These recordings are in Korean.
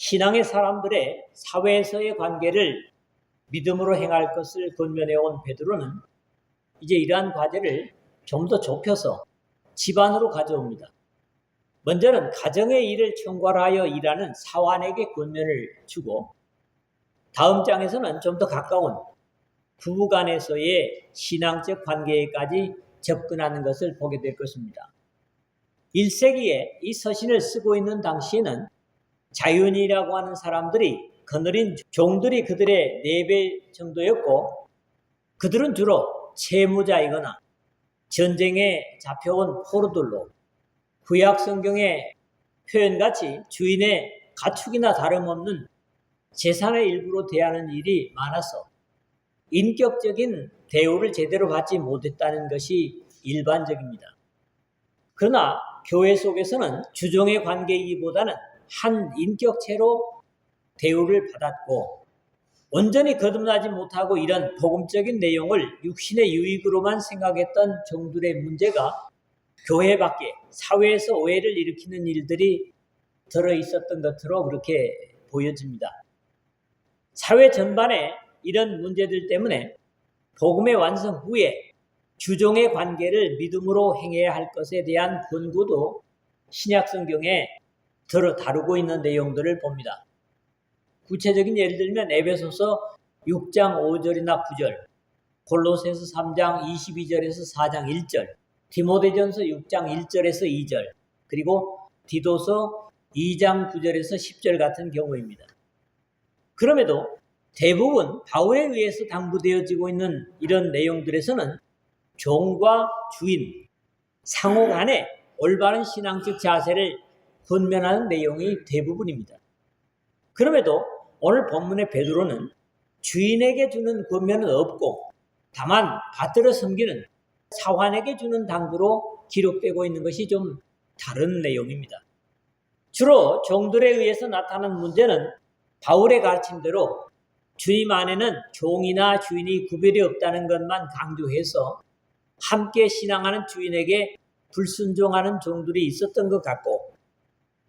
신앙의 사람들의 사회에서의 관계를 믿음으로 행할 것을 권면해온 베드로는 이제 이러한 과제를 좀 더 좁혀서 집안으로 가져옵니다. 먼저는 가정의 일을 총괄하여 일하는 사환에게 권면을 주고, 다음 장에서는 좀 더 가까운 부부간에서의 신앙적 관계까지 접근하는 것을 보게 될 것입니다. 1세기에 이 서신을 쓰고 있는 당시에는 자윤이라고 하는 사람들이 거느린 종들이 그들의 4배 정도였고, 그들은 주로 채무자이거나 전쟁에 잡혀온 포로들로 구약 성경의 표현같이 주인의 가축이나 다름없는 재산의 일부로 대하는 일이 많아서 인격적인 대우를 제대로 받지 못했다는 것이 일반적입니다. 그러나 교회 속에서는 주종의 관계이기보다는 한 인격체로 대우를 받았고, 온전히 거듭나지 못하고 이런 복음적인 내용을 육신의 유익으로만 생각했던 종들의 문제가 교회 밖에 사회에서 오해를 일으키는 일들이 들어있었던 것으로 그렇게 보여집니다. 사회 전반에 이런 문제들 때문에 복음의 완성 후에 주종의 관계를 믿음으로 행해야 할 것에 대한 권고도 신약 성경에 들어 다루고 있는 내용들을 봅니다. 구체적인 예를 들면 에베소서 6장 5절이나 9절, 골로새서 3장 22절에서 4장 1절, 디모데전서 6장 1절에서 2절, 그리고 디도서 2장 9절에서 10절 같은 경우입니다. 그럼에도 대부분 바울에 의해서 당부되어지고 있는 이런 내용들에서는 종과 주인, 상호 간의 올바른 신앙적 자세를 권면하는 내용이 대부분입니다. 그럼에도 오늘 본문의 베드로는 주인에게 주는 권면은 없고, 다만 받들어 섬기는 사환에게 주는 당부로 기록되고 있는 것이 좀 다른 내용입니다. 주로 종들에 의해서 나타나는 문제는 바울의 가르침대로 주님 안에는 종이나 주인이 구별이 없다는 것만 강조해서 함께 신앙하는 주인에게 불순종하는 종들이 있었던 것 같고,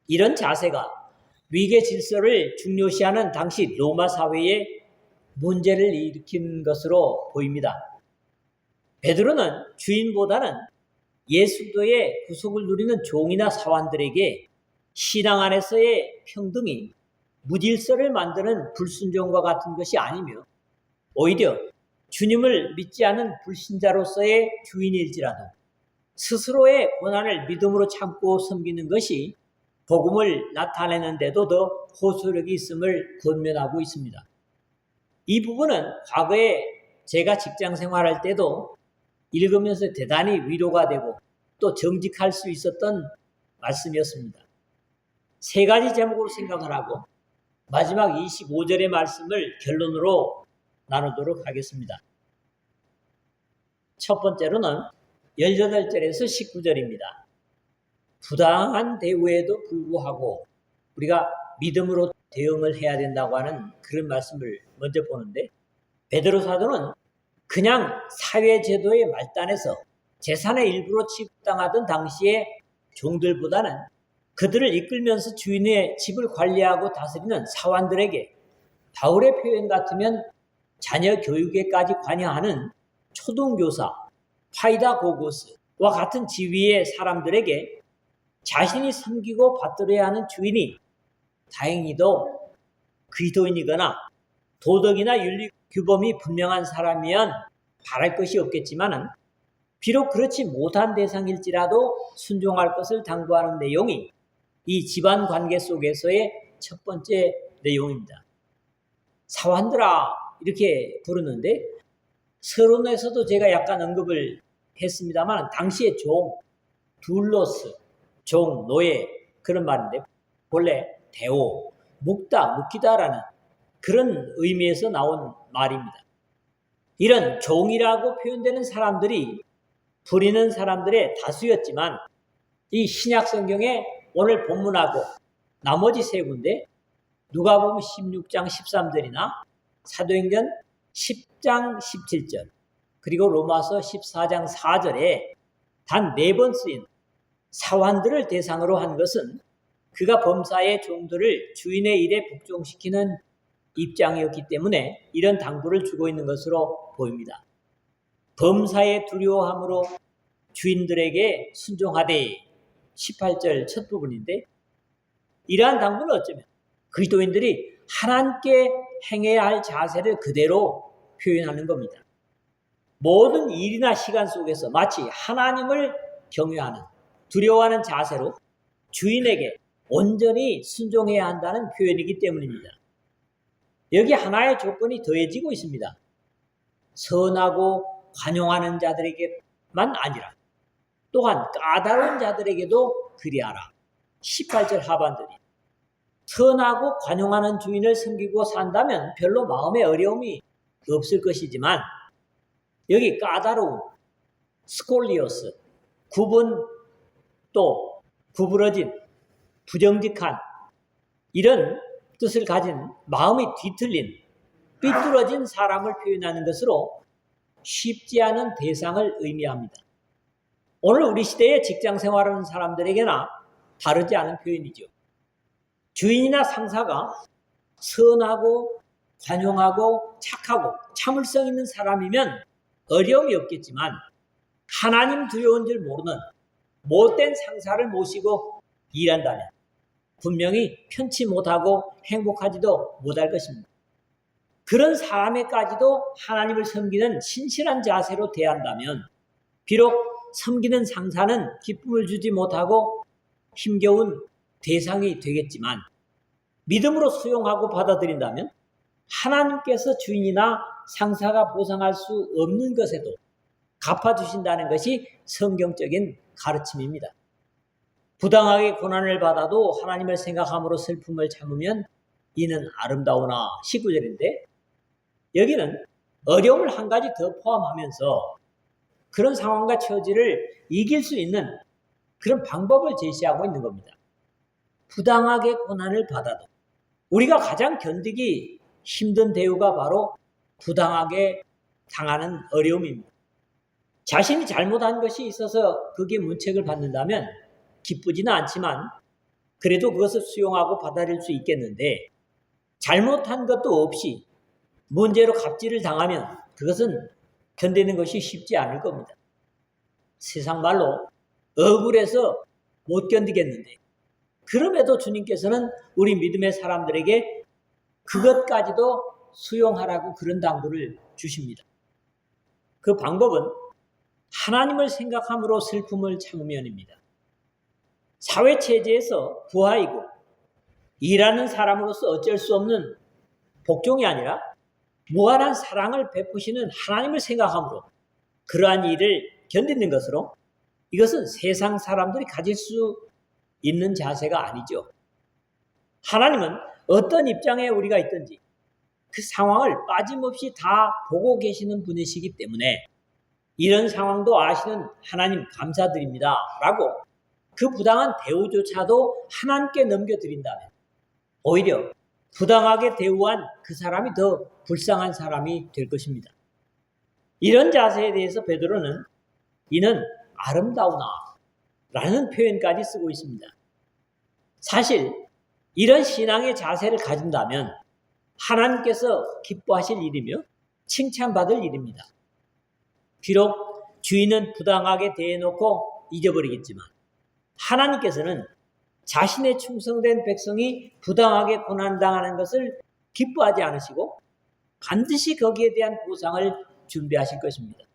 이런 자세가 위계 질서를 중요시하는 당시 로마 사회에 문제를 일으킨 것으로 보입니다. 베드로는 주인보다는 예수도의 구속을 누리는 종이나 사환들에게 신앙 안에서의 평등이 무질서를 만드는 불순종과 같은 것이 아니며, 오히려 주님을 믿지 않은 불신자로서의 주인일지라도 스스로의 고난을 믿음으로 참고 섬기는 것이 복음을 나타내는 데도 더 호소력이 있음을 권면하고 있습니다. 이 부분은 과거에 제가 직장 생활할 때도 읽으면서 대단히 위로가 되고 또 정직할 수 있었던 말씀이었습니다. 3가지 제목으로 생각을 하고 마지막 25절의 말씀을 결론으로 나누도록 하겠습니다. 첫 번째로는 18절에서 19절입니다. 부당한 대우에도 불구하고 우리가 믿음으로 대응을 해야 된다고 하는 그런 말씀을 먼저 보는데, 베드로 사도는 그냥 사회제도의 말단에서 재산의 일부로 취급당하던 당시의 종들보다는 그들을 이끌면서 주인의 집을 관리하고 다스리는 사환들에게, 바울의 표현 같으면 자녀 교육에까지 관여하는 초등교사, 파이다고고스와 같은 지위의 사람들에게 자신이 섬기고 받들어야 하는 주인이 다행히도 그리스도인이거나 도덕이나 윤리 규범이 분명한 사람이면 바랄 것이 없겠지만, 비록 그렇지 못한 대상일지라도 순종할 것을 당부하는 내용이 이 집안 관계 속에서의 첫 번째 내용입니다. 사환들아 이렇게 부르는데, 서론에서도 제가 약간 언급을 했습니다만 당시의 종, 둘로스, 종, 노예 그런 말인데, 본래 대오, 묵다, 묵히다라는 그런 의미에서 나온 말입니다. 이런 종이라고 표현되는 사람들이 부리는 사람들의 다수였지만, 이 신약 성경의 오늘 본문하고 나머지 3군데 누가복음 16장 13절이나 사도행전 10장 17절 그리고 로마서 14장 4절에 단 4번 쓰인 사환들을 대상으로 한 것은 그가 범사의 종들을 주인의 일에 복종시키는 입장이었기 때문에 이런 당부를 주고 있는 것으로 보입니다. 범사의 두려워함으로 주인들에게 순종하되 18절 첫 부분인데, 이러한 당부는 어쩌면 그리스도인들이 하나님께 행해야 할 자세를 그대로 표현하는 겁니다. 모든 일이나 시간 속에서 마치 하나님을 경외하는, 두려워하는 자세로 주인에게 온전히 순종해야 한다는 표현이기 때문입니다. 여기 하나의 조건이 더해지고 있습니다. 선하고 관용하는 자들에게만 아니라 또한 까다로운 자들에게도 그리하라. 18절 하반절이. 선하고 관용하는 주인을 섬기고 산다면 별로 마음의 어려움이 없을 것이지만, 여기 까다로운, 스콜리오스, 또 구부러진, 부정직한, 이런 뜻을 가진 마음이 뒤틀린, 삐뚤어진 사람을 표현하는 것으로 쉽지 않은 대상을 의미합니다. 오늘 우리 시대에 직장 생활하는 사람들에게나 다르지 않은 표현이죠. 주인이나 상사가 선하고 관용하고 착하고 참을성 있는 사람이면 어려움이 없겠지만, 하나님 두려운 줄 모르는 못된 상사를 모시고 일한다면 분명히 편치 못하고 행복하지도 못할 것입니다. 그런 사람에까지도 하나님을 섬기는 신실한 자세로 대한다면 비록 섬기는 상사는 기쁨을 주지 못하고 힘겨운 대상이 되겠지만, 믿음으로 수용하고 받아들인다면 하나님께서 주인이나 상사가 보상할 수 없는 것에도 갚아주신다는 것이 성경적인 가르침입니다. 부당하게 고난을 받아도 하나님을 생각함으로 슬픔을 참으면 이는 아름다우나 19절인데, 여기는 어려움을 한 가지 더 포함하면서 그런 상황과 처지를 이길 수 있는 그런 방법을 제시하고 있는 겁니다. 부당하게 고난을 받아도 우리가 가장 견디기 힘든 대우가 바로 부당하게 당하는 어려움입니다. 자신이 잘못한 것이 있어서 그게 문책을 받는다면 기쁘지는 않지만 그래도 그것을 수용하고 받아들일 수 있겠는데, 잘못한 것도 없이 문제로 갑질을 당하면 그것은 견디는 것이 쉽지 않을 겁니다. 세상 말로 억울해서 못 견디겠는데, 그럼에도 주님께서는 우리 믿음의 사람들에게 그것까지도 수용하라고 그런 당부를 주십니다. 그 방법은 하나님을 생각함으로 슬픔을 참으면입니다. 사회체제에서 부하이고 일하는 사람으로서 어쩔 수 없는 복종이 아니라 무한한 사랑을 베푸시는 하나님을 생각함으로 그러한 일을 견디는 것으로, 이것은 세상 사람들이 가질 수 있는 자세가 아니죠. 하나님은 어떤 입장에 우리가 있든지 그 상황을 빠짐없이 다 보고 계시는 분이시기 때문에 이런 상황도 아시는 하나님 감사드립니다 라고 그 부당한 대우조차도 하나님께 넘겨드린다면 오히려 부당하게 대우한 그 사람이 더 불쌍한 사람이 될 것입니다. 이런 자세에 대해서 베드로는 이는 아름다우나 라는 표현까지 쓰고 있습니다. 사실 이런 신앙의 자세를 가진다면 하나님께서 기뻐하실 일이며 칭찬받을 일입니다. 비록 주인은 부당하게 대해놓고 잊어버리겠지만 하나님께서는 자신의 충성된 백성이 부당하게 고난당하는 것을 기뻐하지 않으시고 반드시 거기에 대한 보상을 준비하실 것입니다.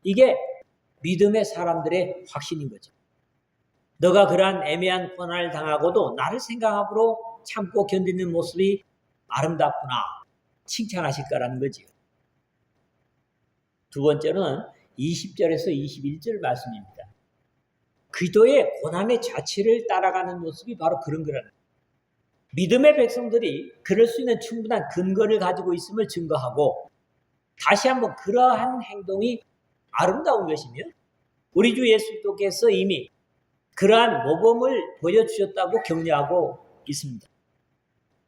이게 믿음의 사람들의 확신인 거죠. 너가 그러한 애매한 고난을 당하고도 나를 생각함으로 참고 견디는 모습이 아름답구나 칭찬하실 거라는 거지요. 두 번째로는 20절에서 21절 말씀입니다. 그리스도의 고난의 자취를 따라가는 모습이 바로 그런 거라는 거예요. 믿음의 백성들이 그럴 수 있는 충분한 근거를 가지고 있음을 증거하고 다시 한번 그러한 행동이 아름다운 것이며 우리 주 예수께서 이미 그러한 모범을 보여주셨다고 격려하고 있습니다.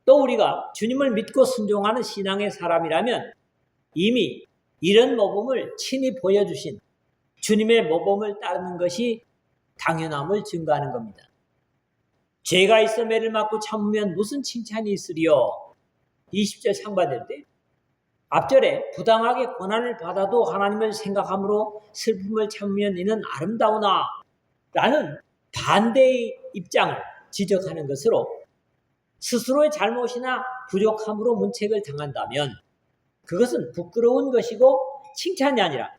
또 우리가 주님을 믿고 순종하는 신앙의 사람이라면 이미 이런 모범을 친히 보여주신 주님의 모범을 따르는 것이 당연함을 증거하는 겁니다. 죄가 있어 매를 맞고 참으면 무슨 칭찬이 있으리요. 20절 상반절인데 앞절에 부당하게 고난을 받아도 하나님을 생각함으로 슬픔을 참으면 이는 아름다우나 라는 반대의 입장을 지적하는 것으로 스스로의 잘못이나 부족함으로 문책을 당한다면 그것은 부끄러운 것이고 칭찬이 아니라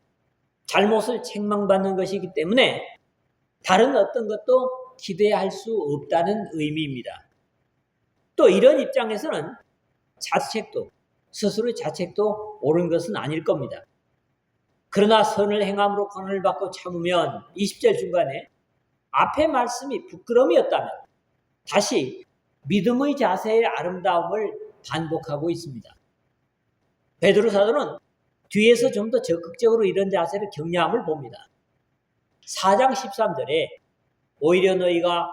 잘못을 책망받는 것이기 때문에 다른 어떤 것도 기대할 수 없다는 의미입니다. 또 이런 입장에서는 스스로의 자책도 옳은 것은 아닐 겁니다. 그러나 선을 행함으로 고난을 받고 참으면 20절 중간에 앞의 말씀이 부끄러움이었다면 다시 믿음의 자세의 아름다움을 반복하고 있습니다. 베드로 사도는 뒤에서 좀 더 적극적으로 이런 자세를 격려함을 봅니다. 4장 13절에 오히려 너희가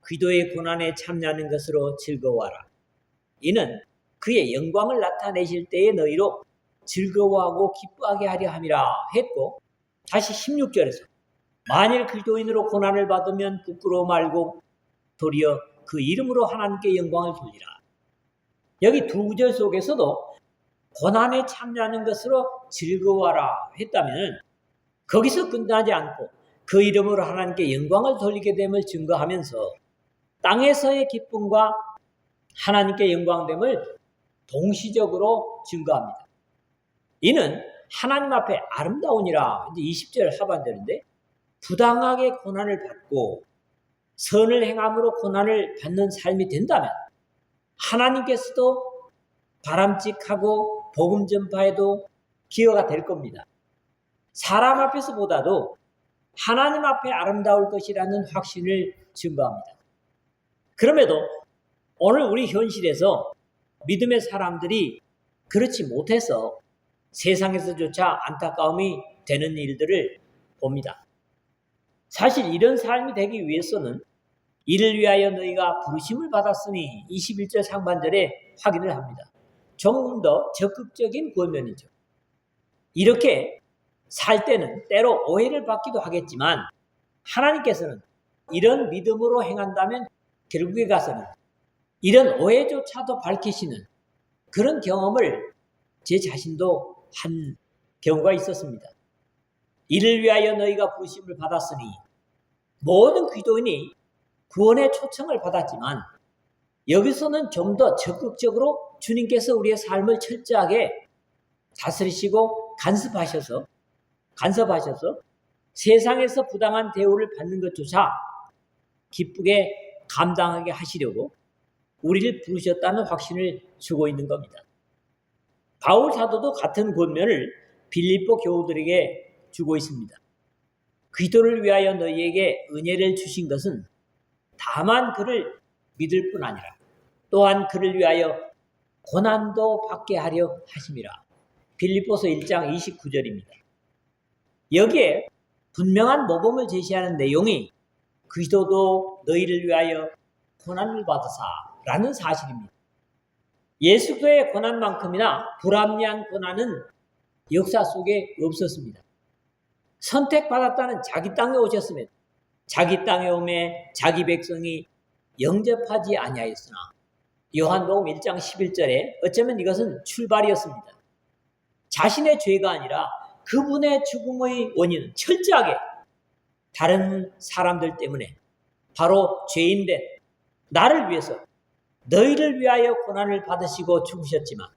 기도의 고난에 참여하는 것으로 즐거워하라. 이는 그의 영광을 나타내실 때에 너희로 즐거워하고 기뻐하게 하려 함이라 했고 다시 16절에서 만일 기도인으로 고난을 받으면 부끄러워 말고 도리어 그 이름으로 하나님께 영광을 돌리라. 여기 두 구절 속에서도 고난에 참여하는 것으로 즐거워하라 했다면 거기서 끝나지 않고 그 이름으로 하나님께 영광을 돌리게 됨을 증거하면서 땅에서의 기쁨과 하나님께 영광됨을 동시적으로 증거합니다. 이는 하나님 앞에 아름다우니라. 이제 20절 하반절인데 부당하게 고난을 받고 선을 행함으로 고난을 받는 삶이 된다면 하나님께서도 바람직하고 복음 전파에도 기여가 될 겁니다. 사람 앞에서보다도 하나님 앞에 아름다울 것이라는 확신을 증거합니다. 그럼에도 오늘 우리 현실에서 믿음의 사람들이 그렇지 못해서 세상에서조차 안타까움이 되는 일들을 봅니다. 사실 이런 삶이 되기 위해서는 이를 위하여 너희가 부르심을 받았으니 21절 상반절에 확인을 합니다. 좀 더 적극적인 권면이죠. 이렇게 살 때는 때로 오해를 받기도 하겠지만 하나님께서는 이런 믿음으로 행한다면 결국에 가서는 이런 오해조차도 밝히시는 그런 경험을 제 자신도 한 경우가 있었습니다. 이를 위하여 너희가 부르심을 받았으니 모든 기도인이 구원의 초청을 받았지만 여기서는 좀 더 적극적으로 주님께서 우리의 삶을 철저하게 다스리시고 간섭하셔서 세상에서 부당한 대우를 받는 것조차 기쁘게 감당하게 하시려고 우리를 부르셨다는 확신을 주고 있는 겁니다. 바울 사도도 같은 권면을 빌립보 교우들에게 주고 있습니다. 기도를 위하여 너희에게 은혜를 주신 것은 다만 그를 믿을 뿐 아니라 또한 그를 위하여 고난도 받게 하려 하심이라. 빌립보서 1장 29절입니다. 여기에 분명한 모범을 제시하는 내용이 그리스도도 너희를 위하여 고난을 받으사 라는 사실입니다. 예수의 고난만큼이나 불합리한 고난은 역사 속에 없었습니다. 선택받았다는 자기 땅에 오셨으면 자기 땅에 오매 자기 백성이 영접하지 아니하였으나 요한복음 1장 11절에 어쩌면 이것은 출발이었습니다. 자신의 죄가 아니라 그분의 죽음의 원인은 철저하게 다른 사람들 때문에 바로 죄인된 나를 위해서 너희를 위하여 고난을 받으시고 죽으셨지만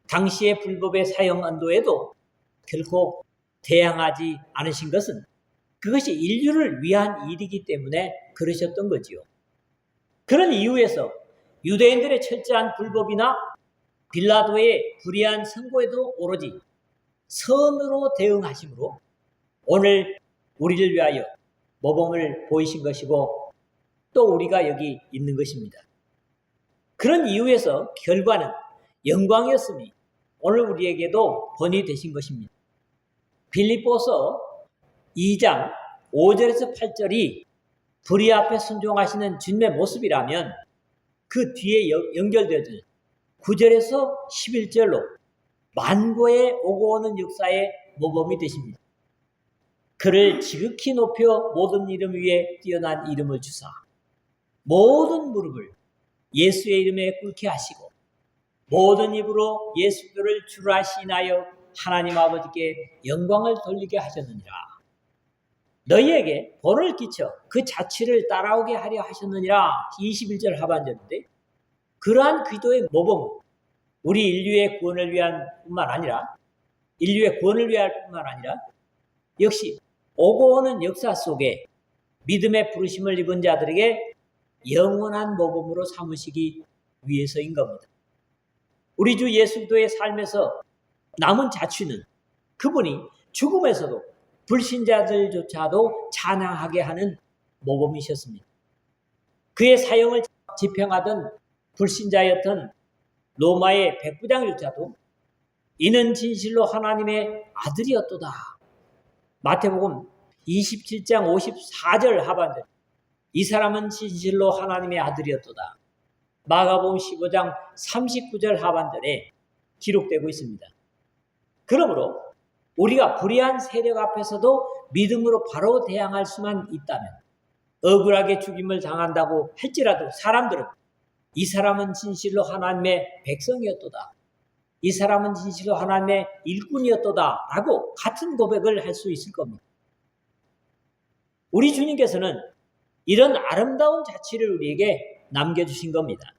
당시의 불법의 사형 언도에도 결코 대항하지 않으신 것은 그것이 인류를 위한 일이기 때문에 그러셨던 거지요. 그런 이유에서 유대인들의 철저한 불법이나 빌라도의 불의한 선고에도 오로지 선으로 대응하심으로 오늘 우리를 위하여 모범을 보이신 것이고 또 우리가 여기 있는 것입니다. 그런 이유에서 결과는 영광이었으니 오늘 우리에게도 본이 되신 것입니다. 빌립보서 2장 5절에서 8절이 불의 앞에 순종하시는 주님의 모습이라면 그 뒤에 연결되는 9절에서 11절로 만고에 오고 오는 역사의 모범이 되십니다. 그를 지극히 높여 모든 이름 위에 뛰어난 이름을 주사 모든 무릎을 예수의 이름에 꿇게 하시고 모든 입으로 예수를 주라 시인하여 하나님 아버지께 영광을 돌리게 하셨느니라. 너희에게 본을 끼쳐 그 자취를 따라오게 하려 하셨느니라. 21절 하반절인데, 그러한 기도의 모범은 우리 인류의 구원을 위한 뿐만 아니라 역시 오고 오는 역사 속에 믿음의 부르심을 입은 자들에게 영원한 모범으로 삼으시기 위해서인 겁니다. 우리 주 예수 그리스도의 삶에서 남은 자취는 그분이 죽음에서도 불신자들조차도 찬양하게 하는 모범이셨습니다. 그의 사형을 집행하던 불신자였던 로마의 백부장조차도 이는 진실로 하나님의 아들이었도다. 마태복음 27장 54절 하반절, 이 사람은 진실로 하나님의 아들이었도다. 마가복음 15장 39절 하반절에 기록되고 있습니다. 그러므로 우리가 불의한 세력 앞에서도 믿음으로 바로 대항할 수만 있다면, 억울하게 죽임을 당한다고 할지라도 사람들은 이 사람은 진실로 하나님의 백성이었도다, 이 사람은 진실로 하나님의 일꾼이었도다 라고 같은 고백을 할 수 있을 겁니다. 우리 주님께서는 이런 아름다운 자취를 우리에게 남겨주신 겁니다.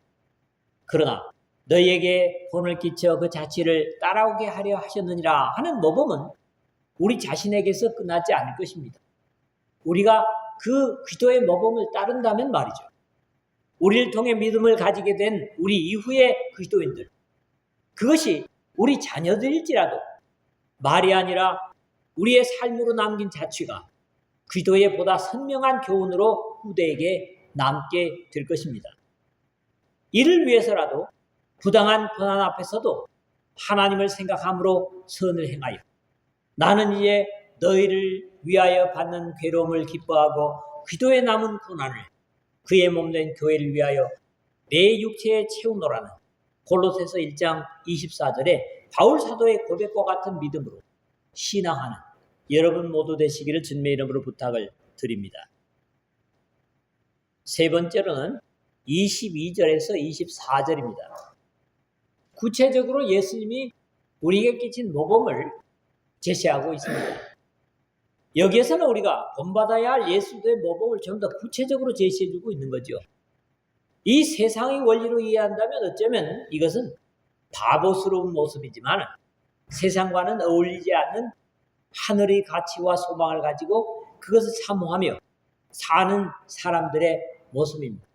그러나 너희에게 본을 끼쳐 그 자취를 따라오게 하려 하셨느니라 하는 모범은 우리 자신에게서 끝나지 않을 것입니다. 우리가 그 기도의 모범을 따른다면 말이죠. 우리를 통해 믿음을 가지게 된 우리 이후의 그리스도인들, 그것이 우리 자녀들일지라도 말이 아니라 우리의 삶으로 남긴 자취가 기도의 보다 선명한 교훈으로 후대에게 남게 될 것입니다. 이를 위해서라도 부당한 고난 앞에서도 하나님을 생각함으로 선을 행하여 나는 이제 너희를 위하여 받는 괴로움을 기뻐하고 기도에 남은 고난을 그의 몸된 교회를 위하여 내 육체에 채우노라는 골로새서 1장 24절에 바울 사도의 고백과 같은 믿음으로 신앙하는 여러분 모두 되시기를 주님의 이름으로 부탁을 드립니다. 세 번째로는 22절에서 24절입니다. 구체적으로 예수님이 우리에게 끼친 모범을 제시하고 있습니다. 여기에서는 우리가 본받아야 할 예수의 모범을 좀 더 구체적으로 제시해주고 있는 거죠. 이 세상의 원리로 이해한다면 어쩌면 이것은 바보스러운 모습이지만 세상과는 어울리지 않는 하늘의 가치와 소망을 가지고 그것을 사모하며 사는 사람들의 모습입니다.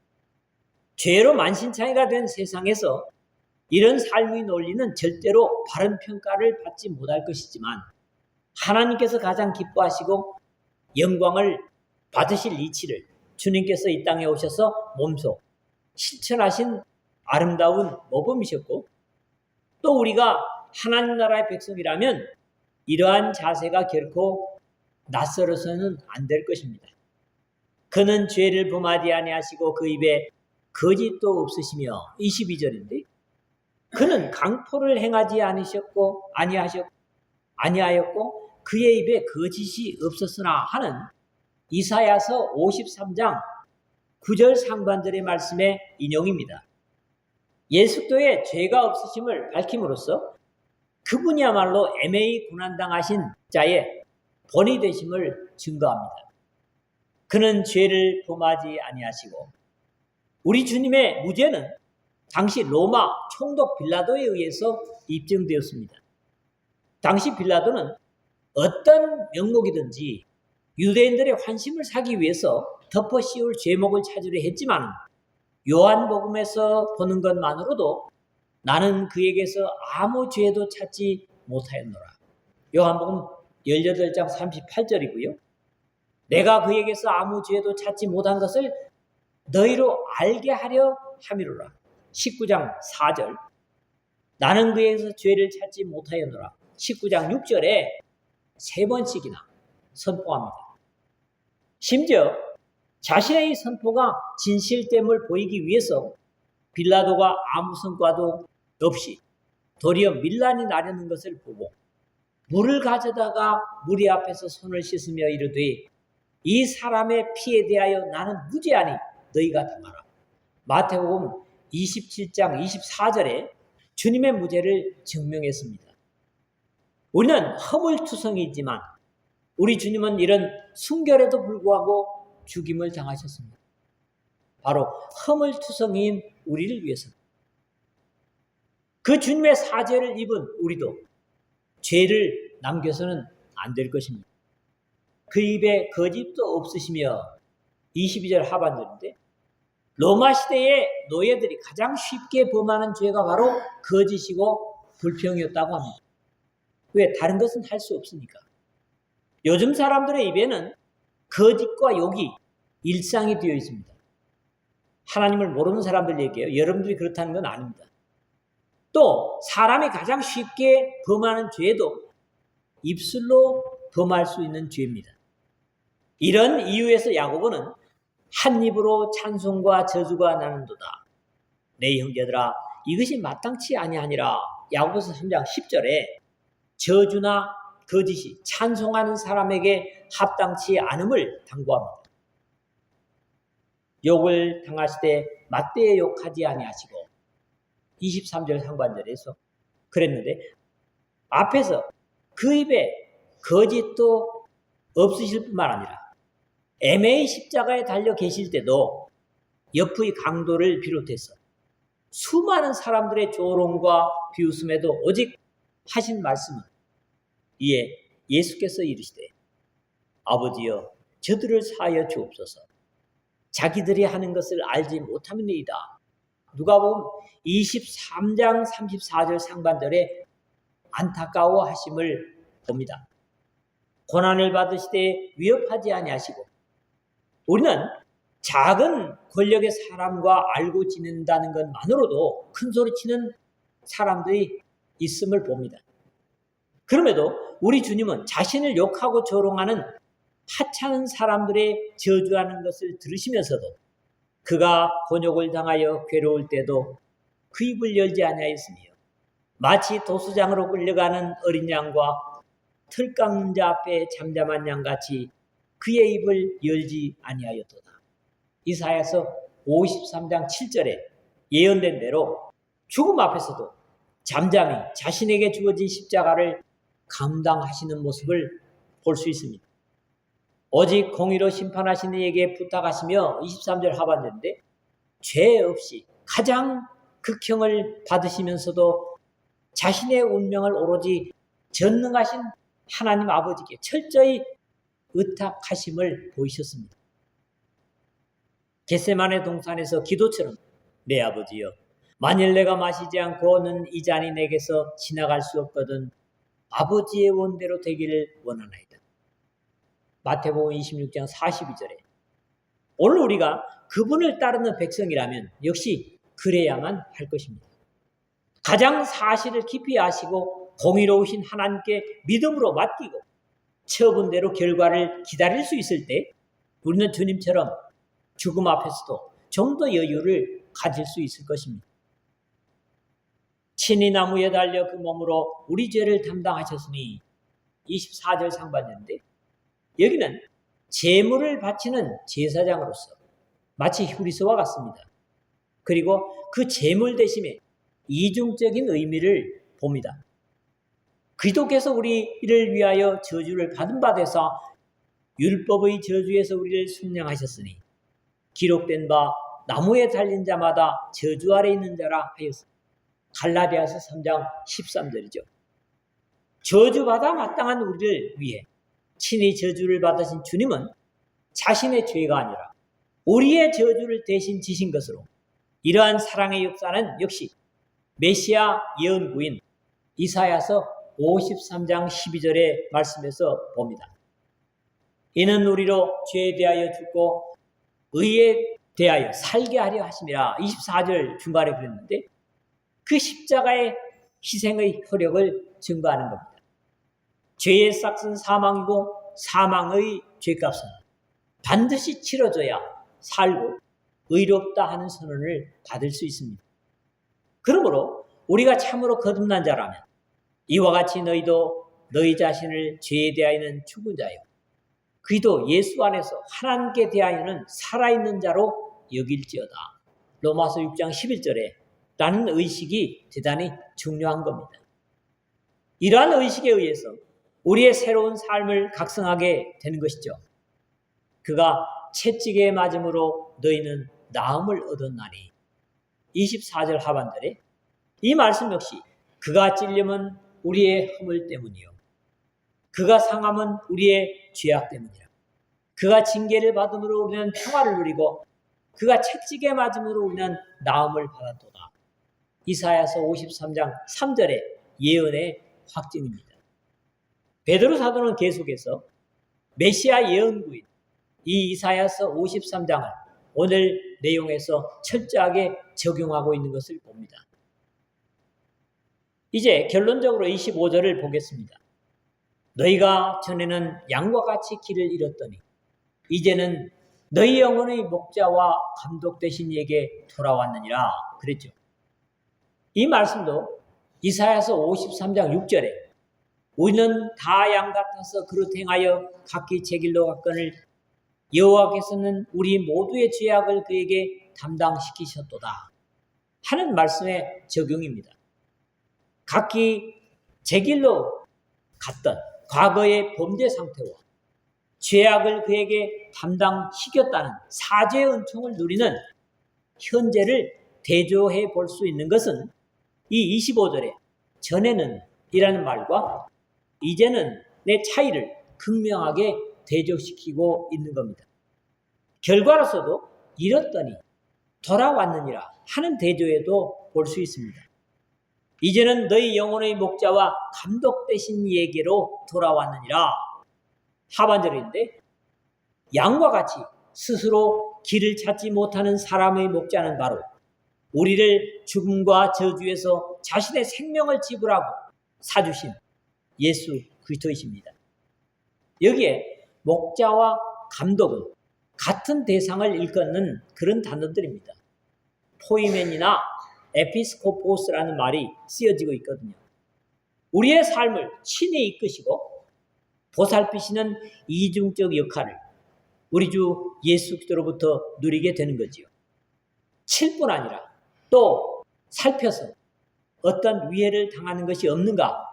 죄로 만신창이가 된 세상에서 이런 삶의 논리는 절대로 바른 평가를 받지 못할 것이지만 하나님께서 가장 기뻐하시고 영광을 받으실 이치를 주님께서 이 땅에 오셔서 몸소 실천하신 아름다운 모범이셨고, 또 우리가 하나님 나라의 백성이라면 이러한 자세가 결코 낯설어서는 안 될 것입니다. 그는 죄를 범하지 아니하시고 그 입에 거짓도 없으시며, 22절인데 그는 강포를 행하지 아니하였고 그의 입에 거짓이 없었으나 하는 이사야서 53장 9절 상반절의 말씀의 인용입니다. 예수도의 죄가 없으심을 밝힘으로써 그분이야말로 애매히 고난당하신 자의 본이 되심을 증거합니다. 그는 죄를 범하지 아니하시고, 우리 주님의 무죄는 당시 로마 총독 빌라도에 의해서 입증되었습니다. 당시 빌라도는 어떤 명목이든지 유대인들의 환심을 사기 위해서 덮어 씌울 죄목을 찾으려 했지만 요한복음에서 보는 것만으로도 나는 그에게서 아무 죄도 찾지 못하였노라. 요한복음 18장 38절이고요. 내가 그에게서 아무 죄도 찾지 못한 것을 너희로 알게 하려 함이로라. 19장 4절. 나는 그에게서 죄를 찾지 못하였노라. 19장 6절에 3번씩이나 선포합니다. 심지어 자신의 선포가 진실됨을 보이기 위해서 빌라도가 아무 성과도 없이 도리어 밀란이 나려는 것을 보고 물을 가져다가 무리 앞에서 손을 씻으며 이르되 이 사람의 피에 대하여 나는 무죄하니 너희가 당하라. 마태복음 27장 24절에 주님의 무죄를 증명했습니다. 우리는 허물투성이지만 우리 주님은 이런 순결에도 불구하고 죽임을 당하셨습니다. 바로 허물투성이인 우리를 위해서입니다. 그 주님의 사죄를 입은 우리도 죄를 남겨서는 안 될 것입니다. 그 입에 거짓도 없으시며 22절 하반절인데 로마 시대의 노예들이 가장 쉽게 범하는 죄가 바로 거짓이고 불평이었다고 합니다. 왜? 다른 것은 할 수 없으니까. 요즘 사람들의 입에는 거짓과 욕이 일상이 되어 있습니다. 하나님을 모르는 사람들 얘기예요. 여러분들이 그렇다는 건 아닙니다. 또 사람이 가장 쉽게 범하는 죄도 입술로 범할 수 있는 죄입니다. 이런 이유에서 야고보는 한 입으로 찬송과 저주가 나는도다. 내 형제들아 이것이 마땅치 아니하니라. 야고보서 3장 10절에 저주나 거짓이 찬송하는 사람에게 합당치 않음을 당부합니다. 욕을 당하시되 맞대에 욕하지 아니하시고 23절 상반절에서 그랬는데 앞에서 그 입에 거짓도 없으실 뿐만 아니라 애매히 십자가에 달려 계실 때도 옆의 강도를 비롯해서 수많은 사람들의 조롱과 비웃음에도 오직 하신 말씀은 이에 예수께서 이르시되 아버지여 저들을 사하여 주옵소서. 자기들이 하는 것을 알지 못함이니이다. 누가복음 23장 34절 상반절에 안타까워하심을 봅니다. 고난을 받으시되 위협하지 아니하시고 우리는 작은 권력의 사람과 알고 지낸다는 것만으로도 큰 소리치는 사람들이 있음을 봅니다. 그럼에도 우리 주님은 자신을 욕하고 조롱하는 하찮은 사람들의 저주하는 것을 들으시면서도 그가 곤욕을 당하여 괴로울 때도 그 입을 열지 아니하였으며 마치 도수장으로 끌려가는 어린 양과 틀 깎는 자 앞에 잠잠한 양같이 그의 입을 열지 아니하였도다. 이사야서 53장 7절에 예언된 대로 죽음 앞에서도 잠잠히 자신에게 주어진 십자가를 감당하시는 모습을 볼 수 있습니다. 오직 공의로 심판하시는 이에게 부탁하시며 23절 하반절인데 죄 없이 가장 극형을 받으시면서도 자신의 운명을 오로지 전능하신 하나님 아버지께 철저히 의탁하심을 보이셨습니다. 겟세마네 동산에서 기도처럼 내 아버지여 만일 내가 마시지 않고는 이 잔이 내게서 지나갈 수 없거든 아버지의 원대로 되기를 원하나이다. 마태복음 26장 42절에 오늘 우리가 그분을 따르는 백성이라면 역시 그래야만 할 것입니다. 가장 사실을 깊이 아시고 공의로우신 하나님께 믿음으로 맡기고 처분대로 결과를 기다릴 수 있을 때 우리는 주님처럼 죽음 앞에서도 좀 더 여유를 가질 수 있을 것입니다. 친히 나무에 달려 그 몸으로 우리 죄를 담당하셨으니 24절 상반절인데 여기는 제물을 바치는 제사장으로서 마치 휴리소와 같습니다. 그리고 그 제물 대심에 이중적인 의미를 봅니다. 그리스도께서 우리를 위하여 저주를 받은 바 되사 율법의 저주에서 우리를 속량하셨으니 기록된 바 나무에 달린 자마다 저주 아래 있는 자라 하였습니다. 갈라디아서 3장 13절이죠. 저주받아 마땅한 우리를 위해 친히 저주를 받으신 주님은 자신의 죄가 아니라 우리의 저주를 대신 지신 것으로 이러한 사랑의 역사는 역시 메시아 예언구인 이사야서 53장 12절의 말씀에서 봅니다. 이는 우리로 죄에 대하여 죽고 의에 대하여 살게 하려 하심이라. 24절 중간에 그랬는데 그 십자가의 희생의 효력을 증거하는 겁니다. 죄의 싹은 사망이고 사망의 죄값은 반드시 치러져야 살고 의롭다 하는 선언을 받을 수 있습니다. 그러므로 우리가 참으로 거듭난 자라면 이와 같이 너희도 너희 자신을 죄에 대하여는 죽은 자요 그리스도 예수 안에서 하나님께 대하여는 살아있는 자로 여길지어다. 로마서 6장 11절에 라는 의식이 대단히 중요한 겁니다. 이러한 의식에 의해서 우리의 새로운 삶을 각성하게 되는 것이죠. 그가 채찍에 맞음으로 너희는 나음을 얻었나니. 24절 하반절에 이 말씀 역시 그가 찔림은 우리의 허물 때문이요 그가 상함은 우리의 죄악 때문이라. 그가 징계를 받음으로 우리는 평화를 누리고 그가 채찍에 맞음으로 우리는 나음을 받았도다. 이사야서 53장 3절의 예언의 확증입니다. 베드로 사도는 계속해서 메시아 예언구인 이 이사야서 53장을 오늘 내용에서 철저하게 적용하고 있는 것을 봅니다. 이제 결론적으로 25절을 보겠습니다. 너희가 전에는 양과 같이 길을 잃었더니 이제는 너희 영혼의 목자와 감독 되신 이에게 돌아왔느니라 그랬죠. 이 말씀도 이사야서 53장 6절에 우리는 다 양 같아서 그릇 행하여 각기 제 길로 갔거늘 여호와께서는 우리 모두의 죄악을 그에게 담당시키셨도다 하는 말씀의 적용입니다. 각기 제 길로 갔던 과거의 범죄 상태와 죄악을 그에게 담당시켰다는 사죄의 은총을 누리는 현재를 대조해 볼 수 있는 것은 이 25절에 전에는 이라는 말과 이제는 내 차이를 극명하게 대조시키고 있는 겁니다. 결과로서도 잃었더니 돌아왔느니라 하는 대조에도 볼 수 있습니다. 이제는 너희 영혼의 목자와 감독 되신 이에게로 돌아왔느니라 하반절인데 양과 같이 스스로 길을 찾지 못하는 사람의 목자는 바로 우리를 죽음과 저주에서 자신의 생명을 지불하고 사주신 예수 그리스도이십니다. 여기에 목자와 감독은 같은 대상을 일컫는 그런 단어들입니다. 포이멘이나 에피스코포스라는 말이 쓰여지고 있거든요. 우리의 삶을 친히 이끄시고 보살피시는 이중적 역할을 우리 주 예수 그리스도로부터 누리게 되는 거지요. 칠 뿐 아니라 또 살펴서 어떤 위해를 당하는 것이 없는가?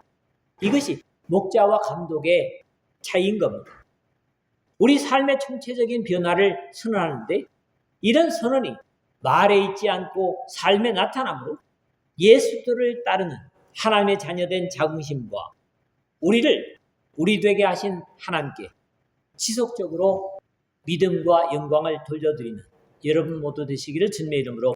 이것이 목자와 감독의 차이인 겁니다. 우리 삶의 총체적인 변화를 선언하는데 이런 선언이 말에 있지 않고 삶에 나타나므로 예수를 따르는 하나님의 자녀된 자긍심과 우리를 우리 되게 하신 하나님께 지속적으로 믿음과 영광을 돌려드리는 여러분 모두 되시기를 주님의 이름으로